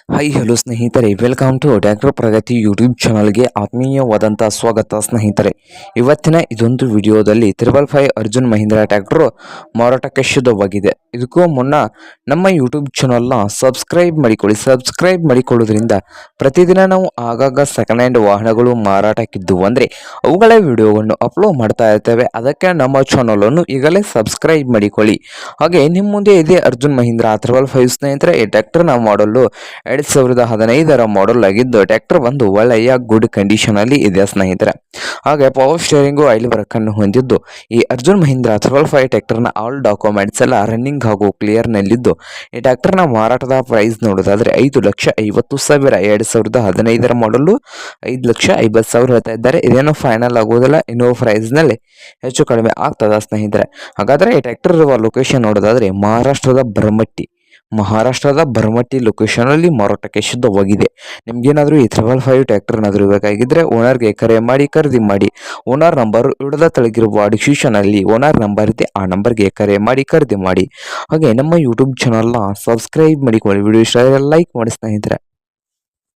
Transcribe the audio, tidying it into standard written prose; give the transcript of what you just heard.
Hi hello ಸ್ನೇಹಿತರೆ, welcome to tractor Pragati YouTube ಚಾನಲ್ಗೆ ಆತ್ಮೀಯವಾದಂಥ ಸ್ವಾಗತ ಸ್ನೇಹಿತರೆ. ಇವತ್ತಿನ ಇದೊಂದು ವಿಡಿಯೋದಲ್ಲಿ 555 ಅರ್ಜುನ್ ಮಹೀಂದ್ರಾ ಟ್ರ್ಯಾಕ್ಟರ್ ಮಾರಾಟಕ್ಕೆ ಶುದ್ಧವಾಗಿದೆ. ಇದಕ್ಕೂ ಮುನ್ನ ನಮ್ಮ ಯೂಟ್ಯೂಬ್ ಚಾನಲ್ನ ಸಬ್ಸ್ಕ್ರೈಬ್ ಮಾಡಿಕೊಳ್ಳಿ. ಸಬ್ಸ್ಕ್ರೈಬ್ ಮಾಡಿಕೊಳ್ಳೋದ್ರಿಂದ ಪ್ರತಿದಿನ ನಾವು ಆಗಾಗ ಸೆಕೆಂಡ್ ಹ್ಯಾಂಡ್ ವಾಹನಗಳು ಮಾರಾಟಕ್ಕಿದ್ದು ಅಂದರೆ ಅವುಗಳ ವಿಡಿಯೋವನ್ನು ಅಪ್ಲೋಡ್ ಮಾಡ್ತಾ ಇರ್ತೇವೆ. ಅದಕ್ಕೆ ನಮ್ಮ ಚಾನಲನ್ನು ಈಗಲೇ ಸಬ್ಸ್ಕ್ರೈಬ್ ಮಾಡಿಕೊಳ್ಳಿ. ಹಾಗೆ ನಿಮ್ಮ ಮುಂದೆ ಇದೆ ಅರ್ಜುನ್ ಮಹೀಂದ್ರಾ 555 ಸ್ನೇಹಿತರೆ. ಈ ಟ್ರ್ಯಾಕ್ಟರ್ನ ಮಾಡಲು 2015 ಮಾಡೆಲ್ ಆಗಿದ್ದು ಟ್ರ್ಯಾಕ್ಟರ್ ಒಂದು ಒಳ್ಳೆಯ ಗುಡ್ ಕಂಡೀಷನ್ ಅಲ್ಲಿ ಇದೆ ಸ್ನೇಹಿತರೆ. ಹಾಗೆ ಪವರ್ ಸ್ಟೇರಿಂಗು ಆಯಿಲ್ ಬ್ರೇಕ್ ಅನ್ನು ಹೊಂದಿದ್ದು ಈ ಅರ್ಜುನ್ ಮಹೀಂದ್ರಾ 555 ಟ್ರ್ಯಾಕ್ಟರ್ನ ಆಲ್ ಡಾಕ್ಯುಮೆಂಟ್ಸ್ ಎಲ್ಲ ರನ್ನಿಂಗ್ ಹಾಗೂ ಕ್ಲಿಯರ್ ನಲ್ಲಿದ್ದು ಈ ಟ್ರ್ಯಾಕ್ಟರ್ನ ಮಾರಾಟದ ಪ್ರೈಸ್ ನೋಡೋದಾದ್ರೆ 5,50,000 2015 ಮಾಡಲು 5,50,000 ಹೇಳ್ತಾ ಇದ್ದಾರೆ. ಇದೇನು ಫೈನಲ್ ಆಗುವುದಿಲ್ಲ, ಇನ್ನೂ ಪ್ರೈಸ್ ನಲ್ಲಿ ಹೆಚ್ಚು ಕಡಿಮೆ ಆಗ್ತದ ಸ್ನೇಹಿತರೆ. ಹಾಗಾದ್ರೆ ಈ ಟ್ರ್ಯಾಕ್ಟರ್ ಇರುವ ಲೊಕೇಶನ್ ನೋಡೋದಾದ್ರೆ ಮಹಾರಾಷ್ಟ್ರದ ಬರಮಟ್ಟಿ ಲೊಕೇಶನ್ ಅಲ್ಲಿ ಮಾರಾಟಕ್ಕೆ ಶುದ್ಧವಾಗಿದೆ. ನಿಮ್ಗೇನಾದ್ರೂ ಈ 555 ಟ್ರ್ಯಾಕ್ಟರ್ ಏನಾದರೂ ಬೇಕಾಗಿದ್ರೆ ಓನರ್ಗೆ ಕರೆ ಮಾಡಿ ಖರೀದಿ ಮಾಡಿ. ಓನರ್ ನಂಬರ್ ವಿಡಿಯೋದ ತೆಳಗಿರುವ ಡಿಸ್ಕ್ರಿಪ್ಷನ್ ಅಲ್ಲಿ ಓನರ್ ನಂಬರ್ ಇದೆ, ಆ ನಂಬರ್ಗೆ ಕರೆ ಮಾಡಿ ಖರೀದಿ ಮಾಡಿ. ಹಾಗೆ ನಮ್ಮ ಯೂಟ್ಯೂಬ್ ಚಾನಲ್ನ ಸಬ್ಸ್ಕ್ರೈಬ್ ಮಾಡಿಕೊಳ್ಳಿ. ವಿಡಿಯೋ ಇಷ್ಟ ಲೈಕ್ ಮಾಡಿ ಸ್ನೇಹಿತರೆ.